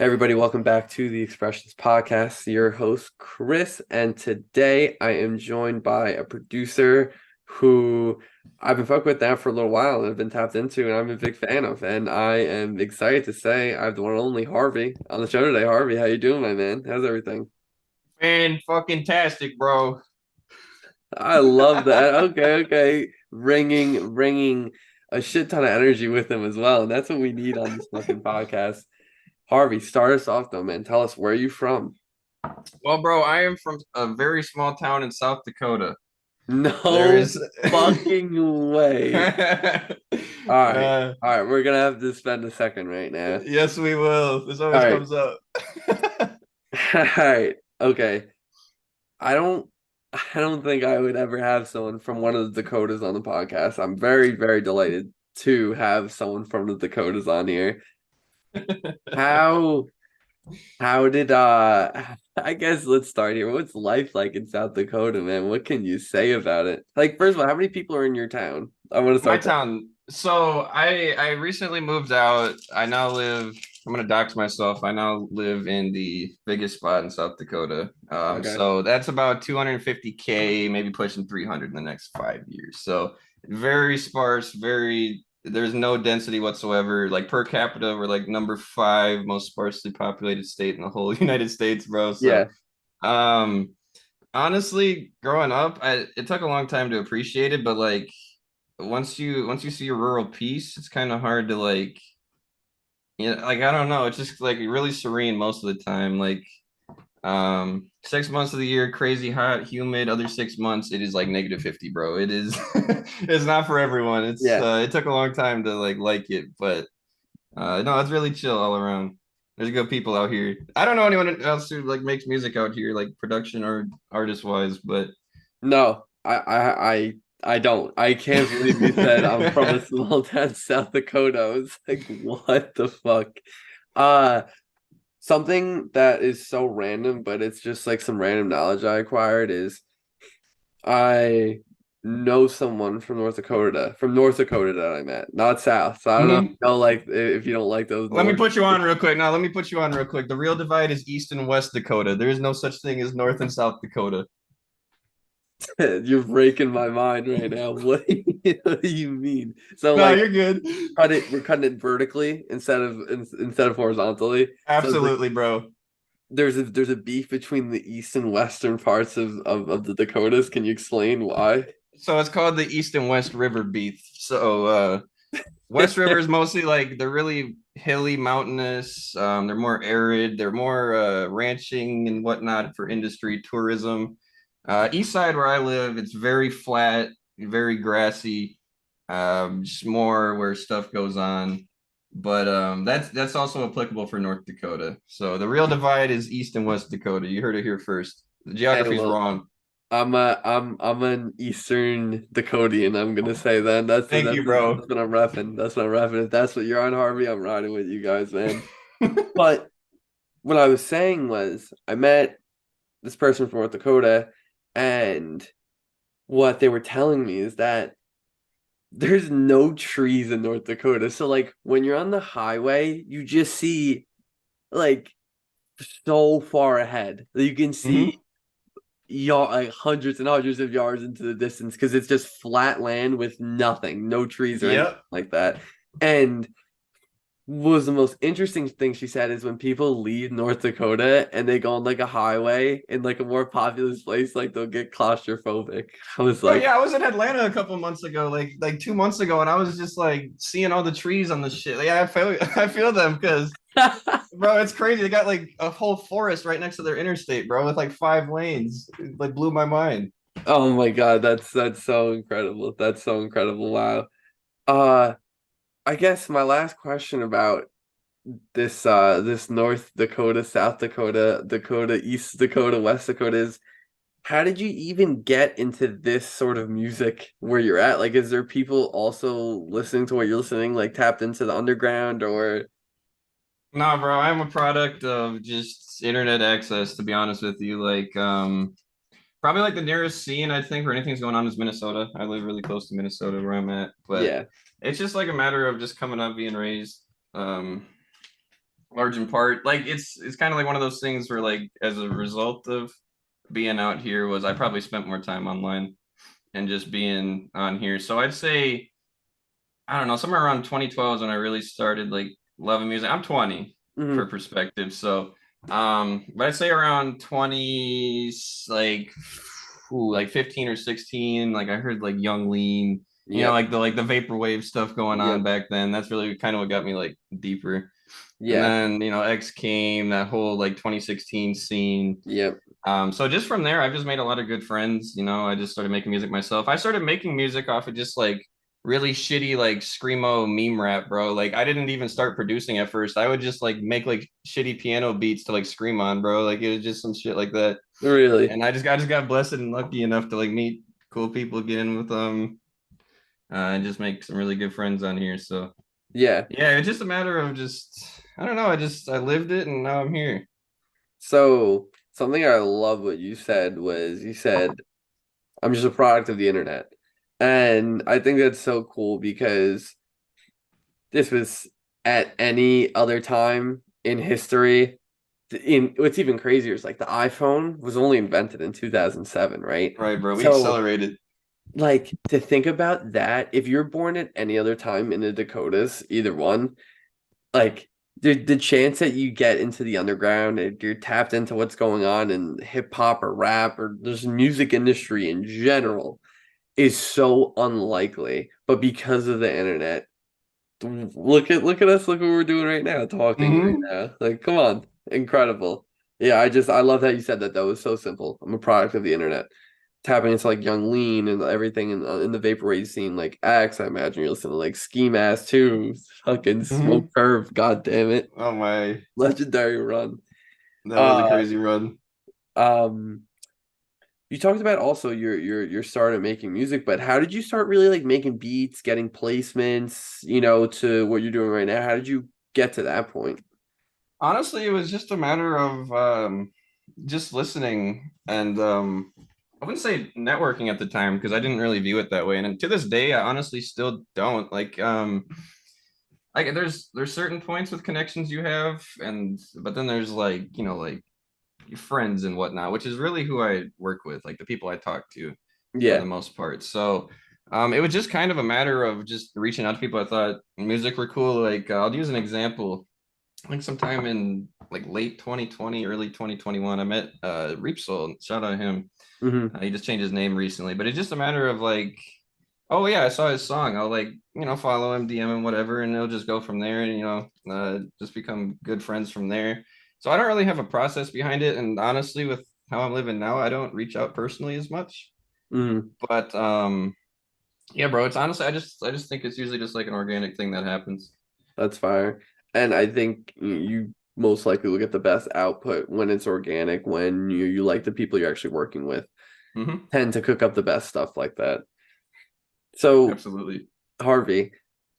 Everybody, welcome back to the Expressions Podcast. Your host, Chris, and today I am joined by a producer who I've been fucking with now for a little while and have been tapped into, and I'm a big fan of. And I am excited to say I have the one and only Harvey on the show today. Harvey, how you doing, my man? How's everything? Fan fucking tastic, bro. I love that. Okay. Bringing a shit ton of energy with him as well, and that's what we need on this fucking podcast. Harvey, start us off though, man. Tell us where are you from? Well, bro, I am from a very small town in South Dakota. There No is fucking way. All right. uh, All right. We're gonna have to spend a second right now. yes, we will. This All always right. comes up. All right. Okay. I don't I don't think I would ever have someone from one of the Dakotas on the podcast. I'm very, very delighted to have someone from the Dakotas on here. How how did I guess let's start here. What's life like in South Dakota, man? What can you say about it? Like, first of all, how many people are in your town? I want to My start there. town. So I recently moved out. I now live. I'm gonna dox myself. I now live in the biggest spot in South Dakota. Okay. So that's about 250K, maybe pushing 300 in the next 5 years. So very sparse. Very. There's no density whatsoever. Like per capita, we're like number five most sparsely populated state in the whole United States, bro. So Yeah. um, honestly, growing up, it took a long time to appreciate it, but like once you see a rural piece, it's kind of hard to like, like I don't know, it's just like really serene most of the time. Like 6 months of the year, crazy hot, humid. Other 6 months, it is like -50, bro. It is it's not for everyone. Yeah. It took a long time to like it, but no, it's really chill all around. There's good people out here. I don't know anyone else who like makes music out here, like production or artist wise, but No, I don't. I can't believe you said I'm from a small town, South Dakota. I was like, what the fuck? Uh, Something that is so random, but it's just like some random knowledge I acquired is I know someone from North Dakota that I met, not South. So I don't know if Mhm. you don't like if you don't like those Let me North. put you on real quick. Now, let me put you on real quick. The real divide is East and West Dakota. There is no such thing as North and South Dakota. You're breaking my mind right now. What do you mean? So No, like you're good. we're cutting it vertically instead of horizontally. So it's like Absolutely, bro. there's a beef between the east and western parts of the Dakotas. Can you explain why? So it's called the East and West River beef. So West River is mostly like they're really hilly, mountainous. They're more arid. They're more ranching and whatnot for industry, tourism. East side where I live, it's very flat, very grassy. Just more where stuff goes on. But that's also applicable for North Dakota. So the real divide is East and West Dakota. You heard it here first. The Hey, geography's well, wrong. I'm an Eastern Dakotian. I'm gonna say then Thank you, bro. that's what I'm repping. That's what I'm repping. If that's what you're on, Harvey, I'm riding with you guys, man. But what I was saying was I met this person from North Dakota, and what they were telling me is that there's no trees in North Dakota. So like when you're on the highway, you just see like so far ahead. You can see Hmm. like hundreds and hundreds of yards into the distance because it's just flat land with nothing, no trees or anything Yep. like that. And was the most interesting thing she said is when people leave North Dakota and they go on like a highway in like a more populous place, like they'll get claustrophobic. I was Oh like, yeah, I was in Atlanta a couple months ago, like 2 months ago, and I was just like seeing all the trees on the shit. Like, yeah, I feel I feel them because bro, it's crazy. They got like a whole forest right next to their interstate, bro, with like 5 lanes. It like blew my mind. oh my God, that's so incredible. That's so incredible. Wow. Uh, I guess my last question about this North Dakota, South Dakota, East Dakota, West Dakota is how did you even get into this sort of music where you're at? Like, is there people also listening to what you're listening, like tapped into the underground or Nah, bro, I'm a product of just internet access, to be honest with you. Like, probably like the nearest scene I think where anything's going on is Minnesota. I live really close to Minnesota where I'm at, but yeah. it's just like a matter of just coming up being raised. Um, large in part. Like it's kind of like one of those things where like as a result of being out here was I probably spent more time online and just being on here. So I'd say I don't know, somewhere around 2012 is when I really started like loving music. I'm 20 for Hmm. perspective. So but I'd say around 20 like like 15 or 16, like I heard like Young Lean, Yep. like the vaporwave stuff going on Yep. back then. That's really kind of what got me like deeper. And Yeah. then, X came, that whole like 2016 scene. Yep. So just from there, I've just made a lot of good friends. I just started making music myself. I started making music off of just like really shitty like screamo meme rap, bro. Like I didn't even start producing at first. I would just like make like shitty piano beats to like scream on, bro. Like it was just some shit like that. Really. And I just got blessed and lucky enough to like meet cool people, get in with and just make some really good friends on here. So Yeah. yeah, it's just a matter of just I don't know. I lived it and now I'm here. So something I love what you said was you said I'm just a product of the internet. And I think that's so cool because this was at any other time in history. In what's even crazier is like the iPhone was only invented in 2007, right? Right, bro. We So, accelerated. like, to think about that, if you're born at any other time in the Dakotas, either one, like, the chance that you get into the underground and you're tapped into what's going on in hip hop or rap or just music industry in general is so unlikely. But because of the internet, look at us, look what we're doing right now, talking right Hmm. now. Like, come on, incredible. Yeah, I love how you said that. That was so simple. I'm a product of the internet. Tapping into like Young Lean and everything in the vaporwave scene, like X, I imagine you're listening to like Ski Mask too, fucking Smoke Hmm. Curve, god damn it. Oh my, Legendary run. that was a Uh crazy run. um you talked about also your start at making music, but how did you start really like making beats, getting placements, to what you're doing right now? How did you get to that point? Honestly, it was just a matter of just listening and I wouldn't say networking at the time because I didn't really view it that way. And to this day, I honestly still don't. Like there's certain points with connections you have, and but then there's like, like friends and whatnot, which is really who I work with, like the people I talk to for the Yeah. most part. So it was just kind of a matter of just reaching out to people I thought music were cool. Like I'll use an example. I think sometime in like late 2020, early 2021, I met Reapsol. Shout out him. Hmm. He just changed his name recently, but it's just a matter of like, oh yeah, I saw his song. I'll like, follow him, DM him, whatever, and it'll just go from there and just become good friends from there. So I don't really have a process behind it. And honestly, with how I'm living now, I don't reach out personally as much. Hmm. But yeah, bro, it's honestly I just think it's usually just like an organic thing that happens. That's fire. And I think you most likely will get the best output when it's organic, when you like the people you're actually working with, Hmm. tend to cook up the best stuff like that. So, Absolutely. Harvey,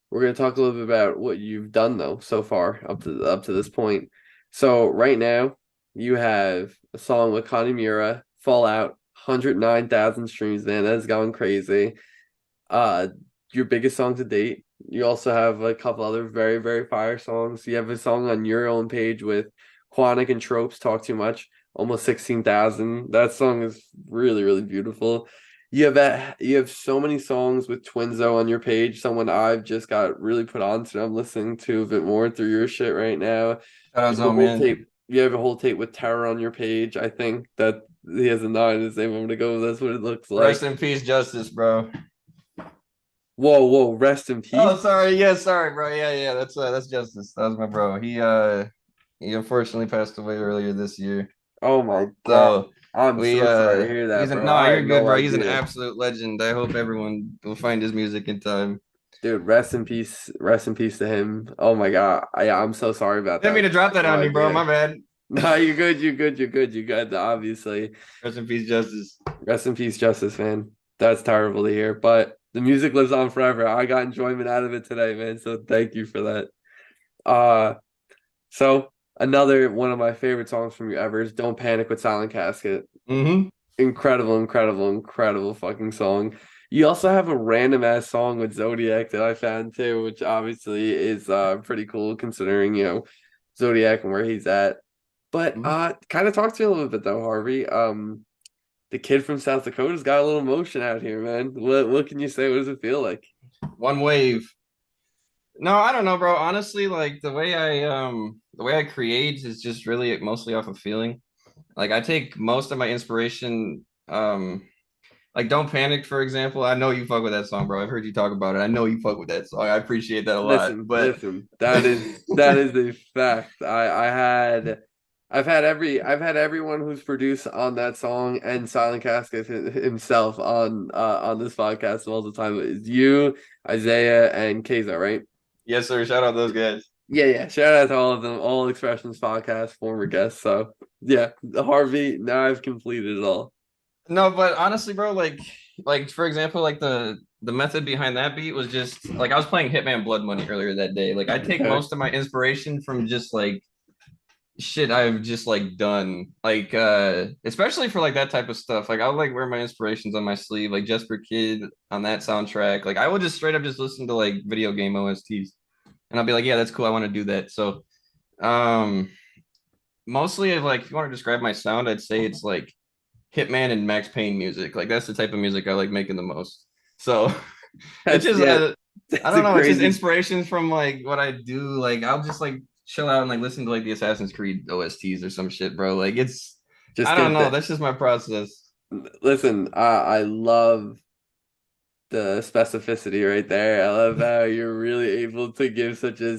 we're going to talk a little bit about what you've done though so far up to this point. So, right now, you have a song with Connie Mura, Fallout, 109,000 streams, man. That is going crazy. Uh, your biggest song to date. You also have a couple other very, very fire songs. You have a song on your own page with Quantic and Tropes, Talk Too Much, almost 16,000. That song is really, really beautiful. You have so many songs with Twinzo on your page, someone I've just got really put on to. I'm listening to a bit more through your shit right now. Shout out You have a Zone, whole man. tape. You have a whole tape with Terror on your page. I think that he has a 9 in his name. I'm gonna go with that's what it looks like. Rest in peace, Justice, bro. Whoa, whoa, rest in Oh, peace. sorry. Yeah, sorry, bro. Yeah, yeah. That's Justice. That was my bro. He unfortunately passed away earlier this year. Oh my God. So I'm so sorry to hear that, bro. I you're had good, no bro. He's an idea. absolute legend. I hope everyone will find his music in time. Dude, rest in peace. Rest in peace to him. Oh my God. I'm so sorry about Didn't that. mean to I drop had that no on you, bro. idea. My bad. No, you're good. You're good. You're good. You got obviously. Rest in peace, Justice. Rest in peace, Justice, man. That's terrible to hear. But the music lives on forever. I got enjoyment out of it today, man. So thank you for that. Uh so another one of my favorite songs from you ever is Don't Panic with Silent Casket. Mm-hmm. Incredible, incredible, incredible fucking song. You also have a random ass song with Zodiac that I found too, which obviously is pretty cool considering, Zodiac and where he's at. But Mhm. kind of talk to me a little bit though, Harvey. The kid from South Dakota's got a little motion out here, man. What can you say? What does it feel like? One wave. No, I don't know, bro. Honestly, like the way I create is just really mostly off of feeling. Like I take most of my inspiration like Don't Panic, for example. I know you fuck with that song, bro. I've heard you talk about it. I know you fuck with that song. I appreciate that a lot. But Listen. That is a fact. I've had everyone who's produced on that song and Silent Casket himself on this podcast all the time. It's you, Isaiah, and Keza, right? yes, sir. Shout out those guys. Yeah, yeah. Shout out to all of them, all Expressions podcast, former guests. So yeah, Harvey, now I've completed it all. No, but honestly, bro, like for example, like the method behind that beat was just like I was playing Hitman Blood Money earlier that day. Like I take Okay. most of my inspiration from just like shit I've just like done. Like especially for like that type of stuff. Like I'll like wear my inspirations on my sleeve, like Jesper Kid on that soundtrack. Like I would just straight up just listen to like video game OSTs and I'll be like, yeah, that's cool. I want to do that. So um mostly like if you want to describe my sound, I'd say it's like Hitman and Max Payne music. Like that's the type of music I like making the most. So it's just Yeah, I that's don't a know. It's just crazy. inspirations from like what I do. Like I'll just like chill out and like listen to like the Assassin's Creed OSTs or some shit, bro. Like it's Just I don't get know. that. That's just my process. Listen, I love the specificity right there. I love how you're really able to give such a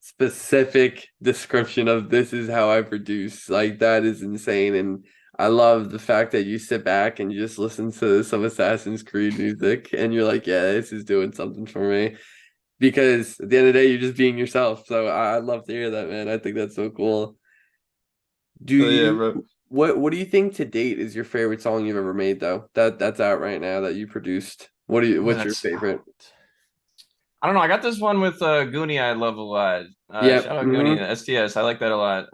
specific description of this is how I produce. Like that is insane. And I love the fact that you sit back and you just listen to some Assassin's Creed music and you're like, yeah, this is doing something for me. Because at the end of the day, you're just being yourself. So I love to hear that, man. I think that's so cool. Do So yeah, you bro. what do you think to date is your favorite song you've ever made though? That's out right now that you produced. What's your That's favorite? I don't know. I got this one with Goonie I love a lot. Yep. Shout out Goonie, Hmm. STS. I like that a lot.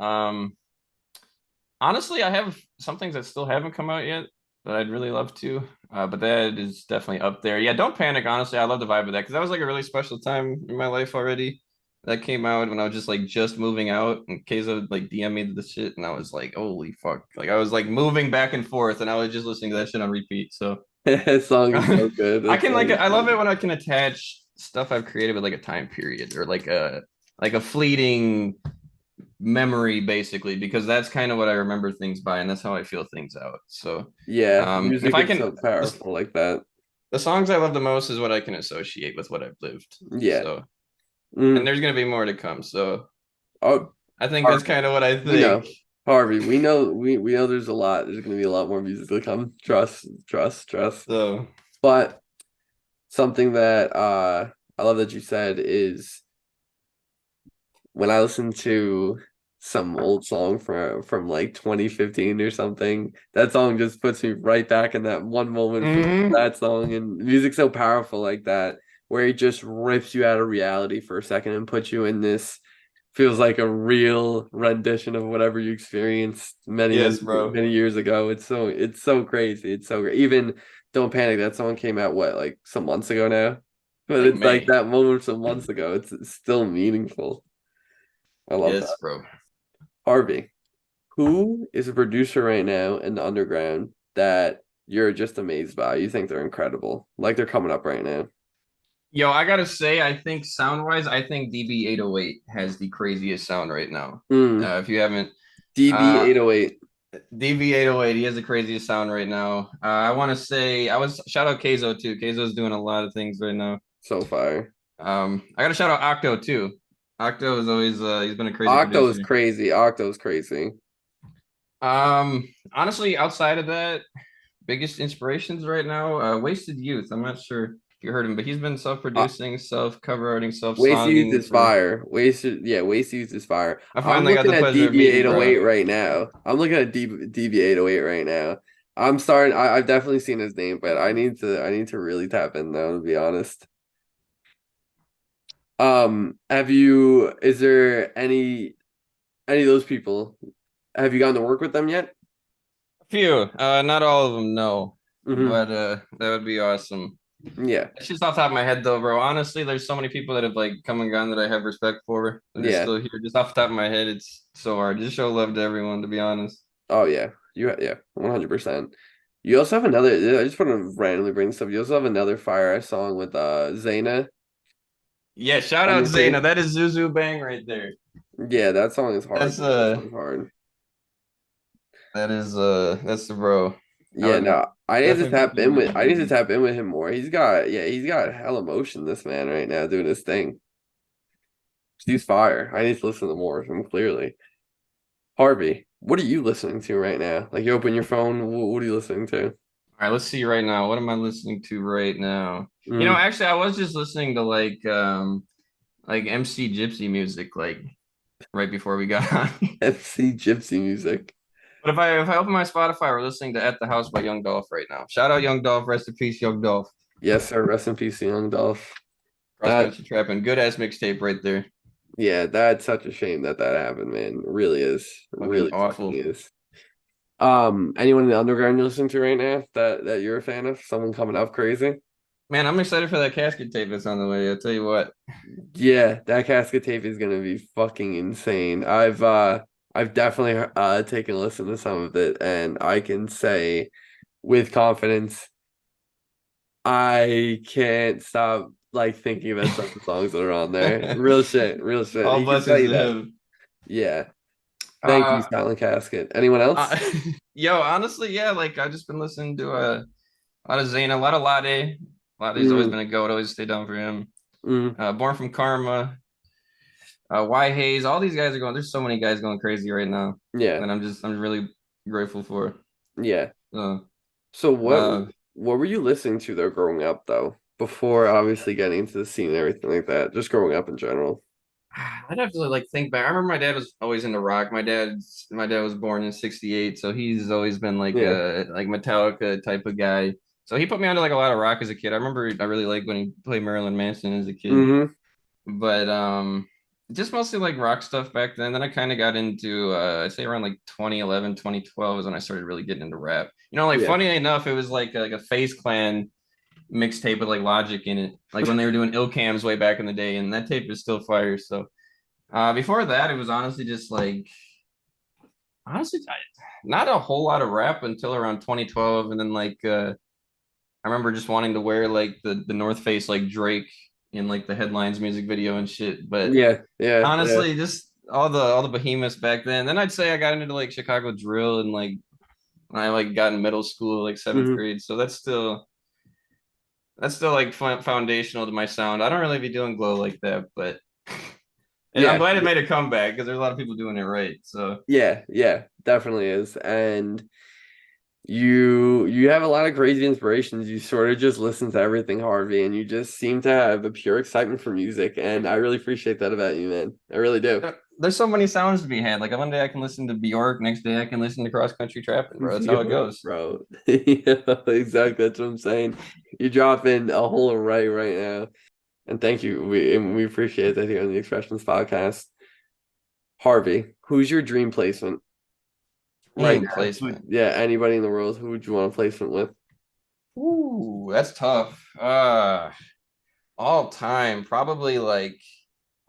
Honestly, I have some things that still haven't come out yet that I'd really love to. But that is definitely up there. Yeah, Don't Panic. Honestly, I love the vibe of that because that was like a really special time in my life already. That came out when I was just moving out, and Keizo like DM me the shit, and I was like, holy fuck! Like I was like moving back and forth, and I was just listening to that shit on repeat. So That song is so good. I That can like song is I so love it good. when I can attach stuff I've created with like a time period or like a fleeting memory basically because that's kind of what I remember things by and that's how I feel things out. So Yeah, if music I is can so powerful like that. the songs I love the most is what I can associate with what I've lived. Yeah. So and Mm. there's gonna be more to come. So Oh, I think that's Harvey, kind of what I we think. know. Harvey, we know there's a lot. There's gonna be a lot more music to come. Trust. So But something that I love that you said is when I listen to some old song from like 2015 or something, that song just puts me right back in that one moment from mhm. that song. And music's so powerful like that, where it just rips you out of reality for a second and puts you in this feels like a real rendition of whatever you experienced Yes, bro. many years ago. It's so crazy. It's so great. Even Don't Panic, that song came out what, like some months ago now? But Like it's like May. that moment some months ago. It's still meaningful. I love Yes, that. bro. Harvey, who is a producer right now in the underground that you're just amazed by? You think they're incredible. Like they're coming up right now. Yo, I gotta say, I think sound wise, I think DB808 has the craziest sound right now. Mm. If you haven't, DB uh, 808. DB808, he has the craziest sound right now. I want to say, I was shout out Keizo too. Keizo's doing a lot of things right now. So fire. I got to shout out Octo too. Octo is always, he's been a crazy Octo's producer. crazy. Octo's crazy. Honestly, outside of that, biggest inspirations right now, Wasted Youth. I'm not sure if you heard him, but he's been Uh, self-producing, self-cover arting, Waste Youth self-songing is for. fire. Waste Youth is fire. I I'm finally got looking the at pleasure of meeting, bro. DB808 right now. I'm looking at DB808 right now. I'm starting. I've definitely seen his name, but I need to really tap in though, to be honest. Is there any of those people? Have you gotten to work with them yet? A few, not all of them, no, Hmm. but that would be awesome. Yeah, It's just off the top of my head though, bro. Honestly, there's so many people that have like come and gone that I have respect for that are yeah. still here. Just off the top of my head, it's so hard. Just show love to everyone, to be honest. Oh yeah, yeah, 100%. You also have another. I just want to randomly bring stuff. You also have another Fire Eye song with Zaina Yeah, shout on out your Zaina. page. That is Zuzu Bang right there. Yeah, that song is hard. That's That song's hard. that's the bro. I Yeah, would no, I need to definitely put tap you in in my with. I need to playlist. tap in with him more. He's got hella motion. This man right now doing his thing. He's fire. I need to listen to more of him. Clearly, Harvey, what are you listening to right now? Like you open your phone. What are you listening to? All right, let's see right now. What am I listening to right now? Mm, Actually, I was just listening to like MC Gypsy music like right before we got on. FC Gypsy music. But if I open my Spotify, we're listening to At the House by Young Dolph right now. Shout out Young Dolph, rest in peace, Young Dolph. Yes, sir. Rest in peace, Young Dolph. Cross That country trapping, good ass mixtape right there. Yeah, that's such a shame that that happened, man. It really is. It Fucking really fucking awful. is. Anyone in the underground you're listening to right now that you're a fan of? Someone coming up crazy? Man, I'm excited for that casket tape that's on the way. I'll tell you what. Yeah, that casket tape is gonna be fucking insane. I've definitely taken a listen to some of it, and I can say with confidence I can't stop like thinking about some of the songs that are on there. Real shit, real shit. All He can tell blessings you to that. him. Yeah. Thank you, Uh, Silent Casket. Anyone else? uh yo, honestly, yeah, like I've just been listening to a lot of Zayn, a lot of Lade. Lade's always Mm, been a goat, always stay down for him. mm, Born from Karma, Y Hayes, all these guys are going. There's so many guys going crazy right now, yeah, and I'm really grateful for. yeah. Uh, So uh, what were you listening to though growing up though? Before obviously getting into the scene and everything like that, just growing up in general. I'd have to like think back. I remember my dad was always into rock. My dad was born in '68, so he's always been like Yeah. a like Metallica type of guy. So he put me onto like a lot of rock as a kid. I remember I really liked when he played Marilyn Manson as a kid. Mm-hmm. But just mostly like rock stuff back then. Then I kind of got into I'd say around like 2011, 2012 is when I started really getting into rap. Like Yeah. funny enough, it was like a Face Clan mixtape with like Logic in it, like when they were doing Cams way back in the day, and that tape is still fire. So before that, it was honestly just like honestly not a whole lot of rap until around 2012, and then I remember just wanting to wear like the North Face like Drake in like the headlines music video and shit. But Yeah. Yeah. Yeah. honestly, just all the behemoths back then. Then I'd say I got into like Chicago drill and like when I like got in middle school, like seventh Mm-hmm. grade. So that's still like foundational to my sound. I don't really be doing glow like that, but and I'm Yeah. glad it made a comeback because there's a lot of people doing it right. So Yeah. Yeah. Definitely is. And you have a lot of crazy inspirations. You sort of just listen to everything, Harvey, and you just seem to have a pure excitement for music. And I really appreciate that about you, man. I really do. there's so many sounds to be had. Like one day I can listen to Bjork, next day I can listen to cross country trapping, bro. That's how it Yo, goes. bro. Yeah, exactly. That's what I'm saying. You're dropping a whole array right now. And thank you. We appreciate that here on the Expressions podcast. Harvey, who's your dream placement right Team now? placement. Yeah, anybody in the world, who would you want a placement with? Ooh, that's tough. All time, probably like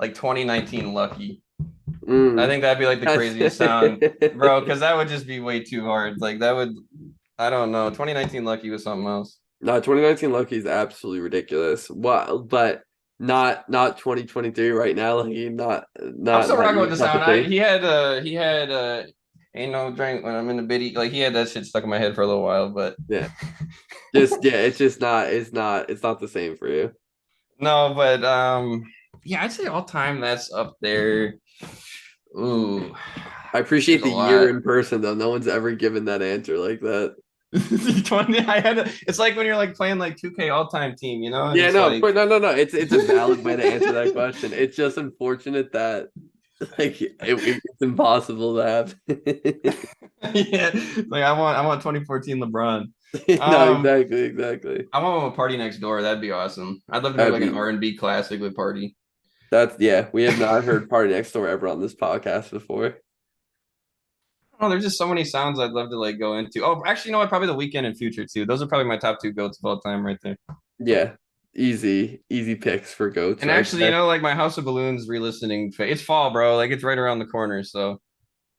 2019 Lucky. I Mm. think that'd be like the That's craziest sound, bro, because that would just be way too hard. Like that would, I don't know. 2019 Lucky was something else. No, 2019 Lucky is absolutely ridiculous. What, but not 2023 right now. Lucky, I'm not still not rocking with your the cup sound. of I tea. he had ain't no drink when I'm in the biddy. Like he had that shit stuck in my head for a little while, but Yeah, just yeah, it's just not. It's not the same for you. no, but yeah, I'd say all time that's up there. Ooh, I there's appreciate a the year lot. in person though. No one's ever given that answer like that. 20, it's like when you're like playing like 2K all-time team, and Yeah, it's no, of like course, no. It's a valid way to answer that question. It's just unfortunate that like it's impossible to have. yeah, like I want 2014 LeBron. No, Um, exactly. I want a party next door. That'd be awesome. I'd love to make That'd like an be R&B classic with party. that's yeah. We have not heard Party Next Door ever on this podcast before. Oh, there's just so many sounds I'd love to like go into. Oh, actually, you know what? Probably the Weekend and Future too. Those are probably my top two goats of all time right there. Yeah, easy picks for goats And right actually, there. like my House of Balloons re-listening, it's fall, bro. Like it's right around the corner. So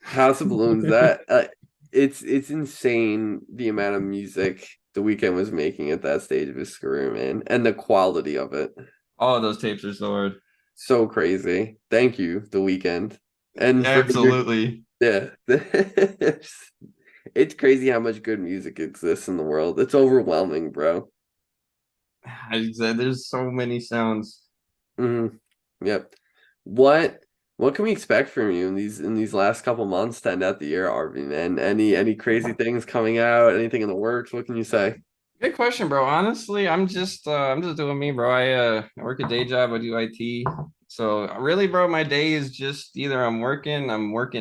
House of Balloons, that it's insane the amount of music The Weeknd was making at that stage of his career, man, and the quality of it. all of those tapes are so hard. So crazy. Thank you, The Weeknd. And for your Absolutely. yeah. It's crazy how much good music exists in the world. It's overwhelming, bro. I said there's so many sounds. Hmm. Yep. What what can we expect from you in these last couple months to end out the year, Arby, man? Any crazy things coming out? Anything in the works? What can you say? Good question, bro. Honestly, I'm just doing me, bro. I work a day job, I do IT. So really, bro, my day is just either I'm working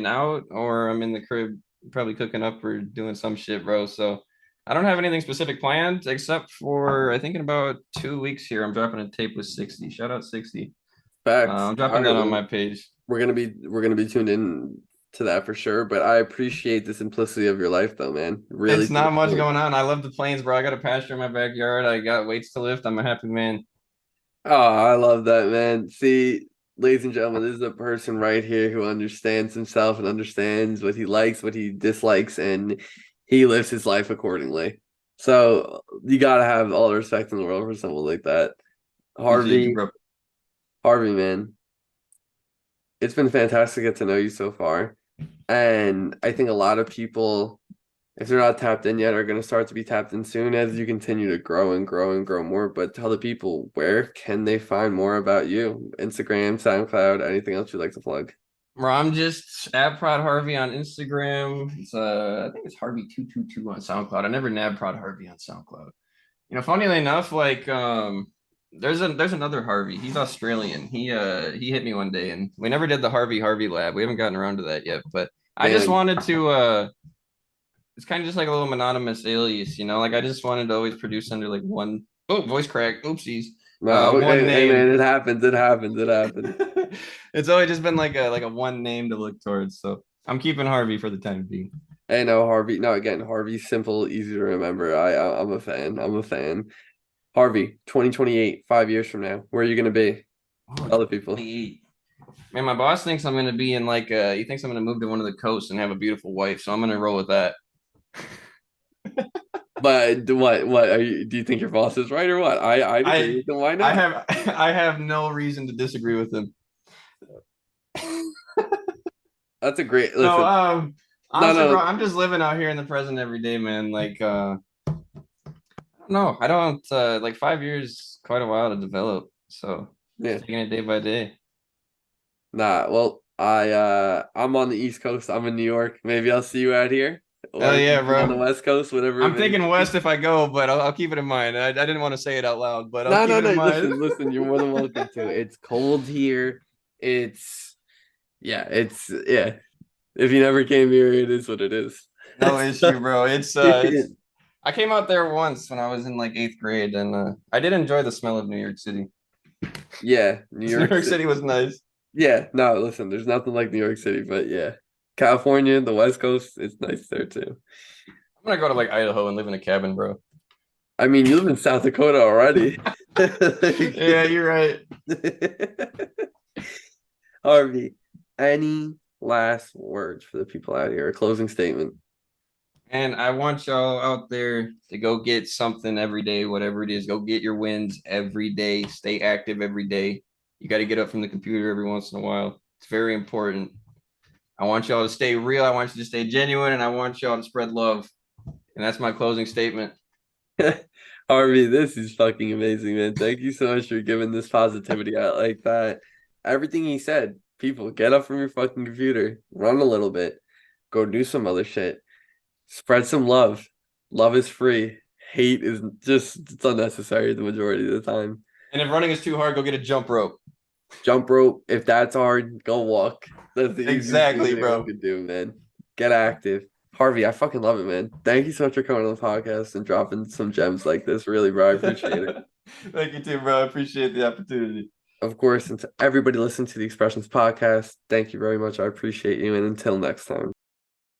out, or I'm in the crib probably cooking up or doing some shit, bro. So I don't have anything specific planned except for I think in about 2 weeks here, I'm dropping a tape with 60. Shout out 60. Facts. I'm All dropping right, that on my page. we're gonna be tuned in to that for sure. But I appreciate the simplicity of your life, though, man. Really It's to the not much point. going on. I love the planes, bro. I got a pasture in my backyard. I got weights to lift. I'm a happy man. Oh, I love that, man. See, ladies and gentlemen, this is a person right here who understands himself and understands what he likes, what he dislikes, and he lives his life accordingly. So you gotta have all the respect in the world for someone like that. Appreciate you, Harvey, bro. Harvey, man, it's been fantastic to get to know you so far. And I think a lot of people, if they're not tapped in yet, are going to start to be tapped in soon as you continue to grow and grow and grow more. But tell the people, where can they find more about you? Instagram, SoundCloud, anything else you'd like to plug? Bro, I'm just at Prod Harvey on Instagram. It's I think it's Harvey222 on SoundCloud. I never nab Prod Harvey on SoundCloud. Funnily enough, like there's another Harvey. He's Australian. He hit me one day and we never did the Harvey lab. We haven't gotten around to that yet, but I just Man, wanted to it's kind of just like a little anonymous alias, like I just wanted to always produce under like one oh voice crack, oopsies. no, One hey name. man, it happens, it happens, it happens. It's always just been like a one name to look towards. So I'm keeping Harvey for the time being. Hey, no, Harvey. No, again, Harvey's simple, easy to remember. I'm a fan. I'm a fan. Harvey, 2028, 5 years from now, where are you gonna be? Oh, Tell the people. 28. Man, my boss thinks I'm gonna be in he thinks I'm gonna move to one of the coasts and have a beautiful wife, so I'm gonna roll with that. But what are you? Do you think your boss is right or what? I'd agree I with him. Why I not? have I have no reason to disagree with him. That's a great No, listen. No, honestly, bro, no, I'm just living out here in the present every day, man. No, I don't like 5 years, quite a while to develop. So just yeah, taking it day by day. nah. Well, I'm on the East Coast. I'm in New York. Maybe I'll see you out here, Hell or yeah, maybe on the bro. West Coast, whatever it I'm may thinking be. west if I go, but I'll keep it in mind. I didn't want to say it out loud, but I'll No, keep no, it no. in mind. Listen. You're more than welcome to. It's cold here. It's yeah. If you never came here, it is what it is. No issue, So, bro. It's I came out there once when I was in like eighth grade, and I did enjoy the smell of New York City. yeah, New New York York City. City was nice. Yeah, no, listen, there's nothing like New York City, but yeah, California, the West Coast, it's nice there too. I'm gonna go to like Idaho and live in a cabin, bro. I mean, you live in South Dakota already. Yeah, you're right. Harvey, any last words for the people out here? A closing statement. And I want y'all out there to go get something every day, whatever it is. Go get your wins every day. Stay active every day. You got to get up from the computer every once in a while. It's very important. I want y'all to stay real. I want you to stay genuine, and I want y'all to spread love. And that's my closing statement. Harvey, this is fucking amazing, man. Thank you so much for giving this positivity out like that. Everything he said, people, get up from your fucking computer, run a little bit, go do some other shit, spread some love. Love is free. Hate is just it's unnecessary the majority of the time. And if running is too hard, go get a jump rope. Jump rope, if that's hard, go walk. That's the easiest thing Exactly, anyone bro. could do, man. Get active. Harvey, I fucking love it, man. Thank you so much for coming on the podcast and dropping some gems like this. Really, bro. I appreciate it. Thank you too, bro. I appreciate the opportunity. Of course, and to everybody listening to the Expressions podcast, thank you very much. I appreciate you. And until next time.